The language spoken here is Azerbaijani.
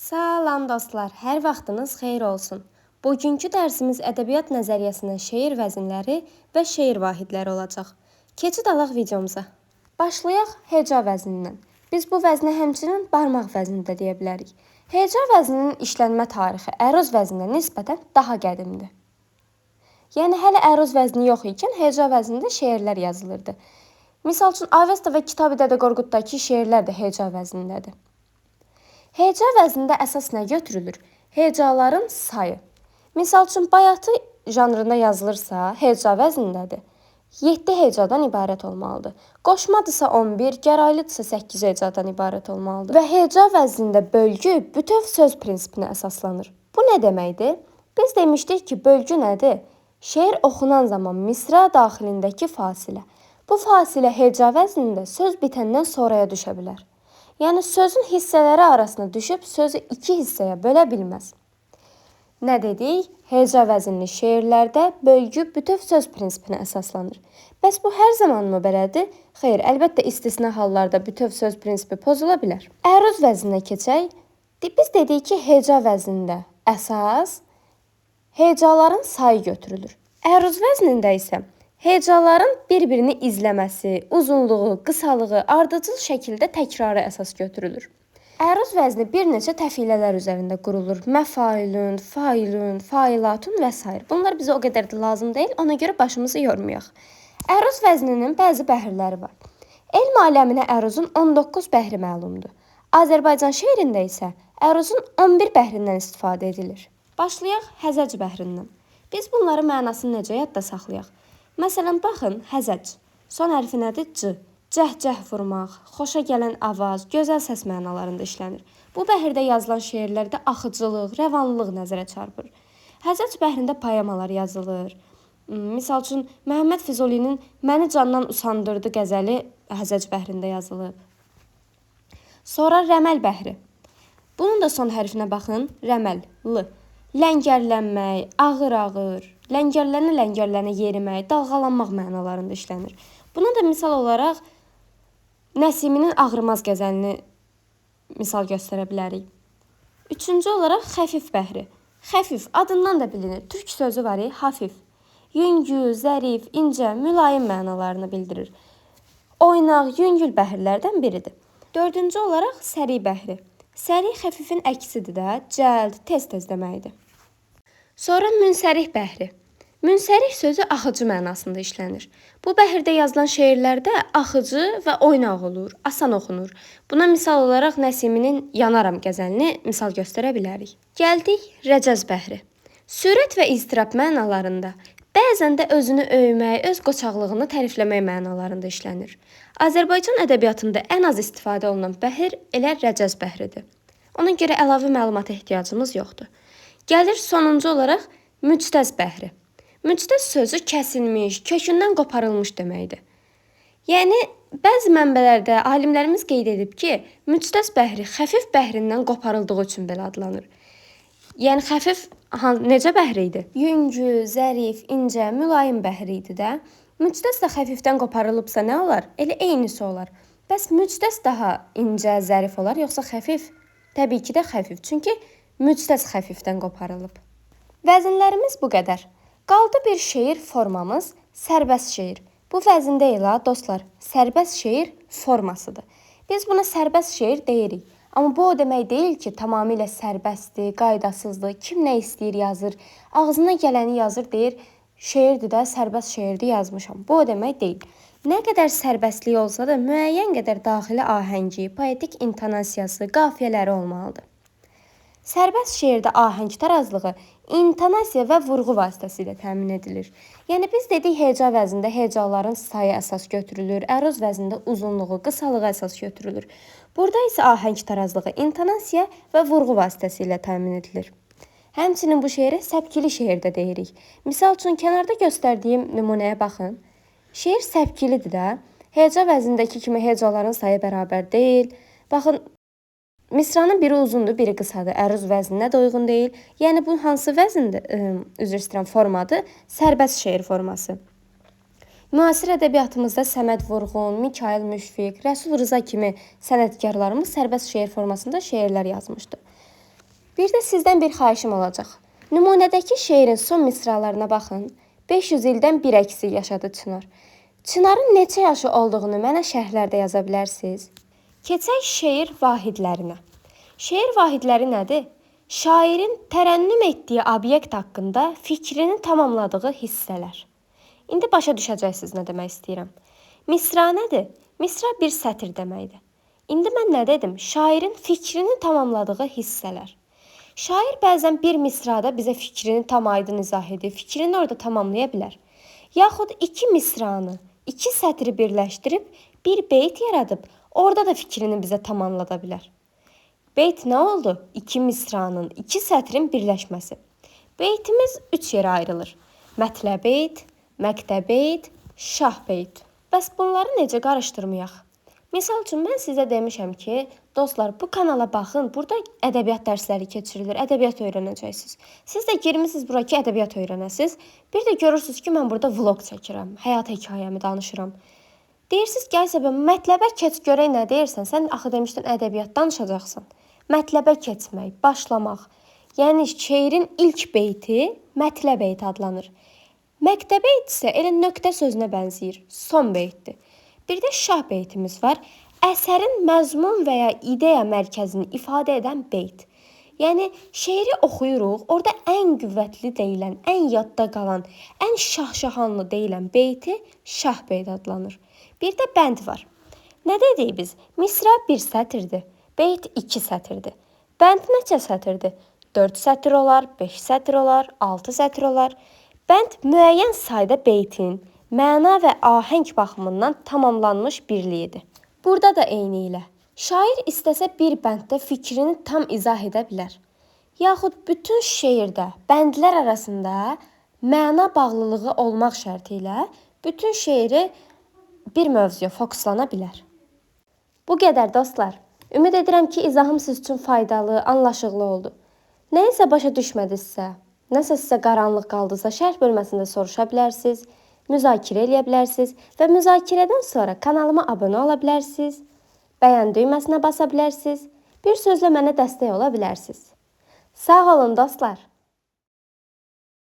Salam dostlar, hər vaxtınız xeyir olsun. Bugünkü dərsimiz ədəbiyyat nəzəriyyəsinin şeir vəzinləri və şeir vahidləri olacaq. Keçid alaq videomuza. Başlayaq heca vəznindən. Biz bu vəznə həmçinin barmaq vəzni də deyə bilərik. Heca vəzninin işlənmə tarixi əruz vəzninə nisbətən daha qədimdir. Yəni hələ əruz vəzni yox ikən heca vəznində şeirlər yazılırdı. Misal üçün Avesta və Kitab-ı Dədə Qorquddakı şeirlər də heca vəznindədir. Heca vəznində əsas nə götürülür? Hecaların sayı. Misal üçün bayatı janrında yazılırsa, heca vəznindədir. 7 hecadan ibarət olmalıdır. Qoşmadırsa 11, gəraylıdırsa 8 hecadan ibarət olmalıdır. Və heca vəznində bölgü bütöv söz prinsipinə əsaslanır. Bu nə deməkdir? Biz demişdik ki, bölgü nədir? Şeir oxunan zaman misra daxilindəki fasilə. Bu fasilə heca vəznində söz bitəndən sonraya düşə bilər. Yəni sözün hissələri arasına düşüb sözü 2 hissəyə bölə bilməz. Nə dedik? Heca vəzinli şeirlərdə bölgü bütöv söz prinsipinə əsaslanır. Bəs bu hər zamanmı belədir? Xeyr, əlbəttə istisna hallarda bütöv söz prinsipi pozula bilər. Əruz vəzninə keçək. Biz dedik ki, heca vəznində əsas hecaların sayı götürülür. Əruz vəznində isə hecaların bir-birini izləməsi, uzunluğu, qısalığı ardıcıl şəkildə təkrarı əsas götürülür. Əruz vəzni bir neçə təfilələr üzərində qurulur. Məfailün, failün, failatun və s. Bunlar bizə o qədər də lazım deyil, ona görə başımızı yormayaq. Əruz vəzninin bəzi bəhrləri var. Elm aləminə əruzun 19 bəhri məlumdur. Azərbaycan şeirində isə əruzun 11 bəhrindən istifadə edilir. Başlayaq həzəc bəhrindən. Biz bunların mənasını necə yadda saxlayaq? Məsələn, baxın, həzəc. Son hərfi nədir? C. Cəhcəh vurmaq, xoşa gələn avaz, gözəl səs mənalarında işlənir. Bu bəhirdə yazılan şeirlərdə axıcılıq, rəvanlılıq nəzərə çarpır. Həzəc bəhrində poemalar yazılır. Misal üçün, Məhəmməd Füzulinin Məni candan usandırdı qəzəli həzəc bəhrində yazılıb. Sonra rəməl bəhri. Bunun da son hərfinə baxın, rəməl, l. Ləngərlənmək, ağır-ağır, ləngərlənə yerimək, dalğalanmaq mənalarında işlənir. Buna da misal olaraq Nəsiminin Ağrımaz qəzəlini misal göstərə bilərik. Üçüncü olaraq xəfif bəhri. Xəfif adından da bilinir. Türk sözü var, hafif. Yüngül, zərif, incə, mülayim mənalarını bildirir. Oynaq, yüngül bəhirlərdən biridir. Dördüncü olaraq səri bəhri. Səri xəfifin əksidir də, cəld, tez-tez deməkdir. Sonra münsərih bəhri. Münsərih sözü axıcı mənasında işlənir. Bu bəhirdə yazılan şeirlərdə axıcı və oynaq olur, asan oxunur. Buna misal olaraq Nəsiminin Yanaram qəzəlini misal göstərə bilərik. Gəldik rəcəz bəhri. Sürət və iztirab mənalarında, bəzən də özünü öymək, öz qoçaqlığını tərifləmək mənalarında işlənir. Azərbaycan ədəbiyyatında ən az istifadə olunan bəhir elə rəcəz bəhridir. Ona görə əlavə məlumata ehtiyacımız yoxdur. Gəlir sonuncu olaraq müctəz bəhri. Müctəz sözü kəsilmiş, kökündən qoparılmış deməkdir. Yəni, bəzi mənbələrdə alimlərimiz qeyd edib ki, müctəz bəhri xəfif bəhrindən qoparıldığı üçün belə adlanır. Yəni, xəfif necə bəhri idi? Yüngül, zərif, incə, mülayim bəhri idi də. Müctəz də xəfifdən qoparılıbsa nə olar? Elə eynisi olar. Bəs müctəz daha incə, zərif olar, yoxsa xəfif? Təbii ki də xəfif, çünki müctəz xəfifdən qoparılıb. Vəzinlərimiz bu qədər. Qaldı bir şeir formamız, sərbəst şeir. Bu vəzində ilə dostlar, sərbəst şeir formasıdır. Biz buna sərbəst şeir deyirik. Amma bu o demək deyil ki, tamamilə sərbəstdir, qaydasızdır, kim nə istəyir yazır, ağzına gələni yazır, deyir, şeirdir də, sərbəst şeirdir yazmışam. Bu o demək deyil. Nə qədər sərbəstlik olsa da müəyyən qədər daxili ahəngi, poetik intonasiyası, qafiyələri olmalıdır. Sərbəst şeirdə ahəng tarazlığı intonasiya və vurğu vasitəsilə təmin edilir. Yəni biz dedik heca vəzində hecaların sayı əsas götürülür, əruz vəzində uzunluğu, qısalığı əsas götürülür. Burada isə ahəng tarazlığı intonasiya və vurğu vasitəsilə təmin edilir. Həmçinin bu şeirə səpkili şeir də deyirik. Misal üçün kənarda göstərdiyim nümunəyə baxın. Şeir səpkilidir də. Heca vəzindəki kimi hecaların sayı bərabər deyil. Baxın, misranın biri uzundur, biri qısadır. Əruz vəzninə də uyğun deyil. Yəni bu hansı vəzindir? Formadır? Sərbəst şeir forması. Müasir ədəbiyyatımızda Səməd Vurğun, Mikail Müşfiq, Rəsul Rıza kimi sənətkarlarımız sərbəst şeir formasında şeirlər yazmışdı. Bir də sizdən bir xahişim olacaq. Nümunədəki şeirin son misralarına baxın. 500 ildən bir əksi yaşadı Çınar. Çınarın neçə yaşı olduğunu mənə şərhlərdə yaza bilərsiniz. Keçək şeir vahidlərinə. Şeir vahidləri nədir? Şairin tərənnüm etdiyi obyekt haqqında fikrini tamamladığı hissələr. İndi başa düşəcəksiniz nə demək istəyirəm. Misra nədir? Misra bir sətr deməkdir. İndi mən nə dedim? Şairin fikrini tamamladığı hissələr. Şair bəzən bir misrada bizə fikrini tam aydın izah edir, fikrini orada tamamlaya bilər. Yaxud iki misranı, iki sətri birləşdirib bir beyt yaradıb, orada da fikrini bizə tam anlada bilər. Beyt nə oldu? İki misranın, iki sətrin birləşməsi. Beytimiz 3 yerə ayrılır. Mətlə beyt, məqtə beyt, şah beyt. Bəs bunları necə qarışdırmayaq? Misal üçün mən sizə demişəm ki, dostlar, bu kanala baxın, burada ədəbiyyat dərsləri keçirilir, ədəbiyyat öyrənəcəksiniz. Siz də girmisiniz bura ki, ədəbiyyat öyrənəsiniz. Bir də görürsünüz ki, mən burada vlog çəkirəm, həyat hekayəmi danışıram. Deyirsiniz, gəl səbə, mətləbə keç görək nə deyirsən, sən axı demişdin ədəbiyyat danışacaqsan. Mətləbə keçmək, başlamaq. Yəni şeirin ilk beyti mətlə beyti adlanır. Məqtə beyt isə elə nöqtə sözünə bənzəyir, son beytdir. Bir də şah beytimiz var. Əsərin məzmun və ya ideya mərkəzini ifadə edən beyt. Yəni şeiri oxuyuruq, orada ən qüvvətli deyilən, ən yadda qalan, ən şahşahanlı deyilən beyti şah beyt adlanır. Bir də bənd var. Nə dedik biz? Misra bir sətirdir, beyt 2 sətirdir. Bənd neçə sətirdir? 4 sətr olar, 5 sətr olar, 6 sətr olar. Bənd müəyyən sayda beytin məna və ahəng baxımından tamamlanmış birliyidir. Burada da eyni ilə. Şair istəsə bir bənddə fikrini tam izah edə bilər. Yaxud bütün şeirdə bəndlər arasında məna bağlılığı olmaq şərti ilə bütün şeiri bir mövzuya fokuslana bilər. Bu qədər dostlar. Ümid edirəm ki, izahım siz üçün faydalı, anlaşıqlı oldu. Nəyisə başa düşmədinizsə, nəsə sizə qaranlıq qaldısa, şərh bölməsində soruşa bilərsiniz. Müzakirə eləyə bilərsiniz və müzakirədən sonra kanalıma abunə ola bilərsiniz, bəyən düyməsinə basa bilərsiniz, bir sözlə mənə dəstək ola bilərsiniz. Sağ olun dostlar.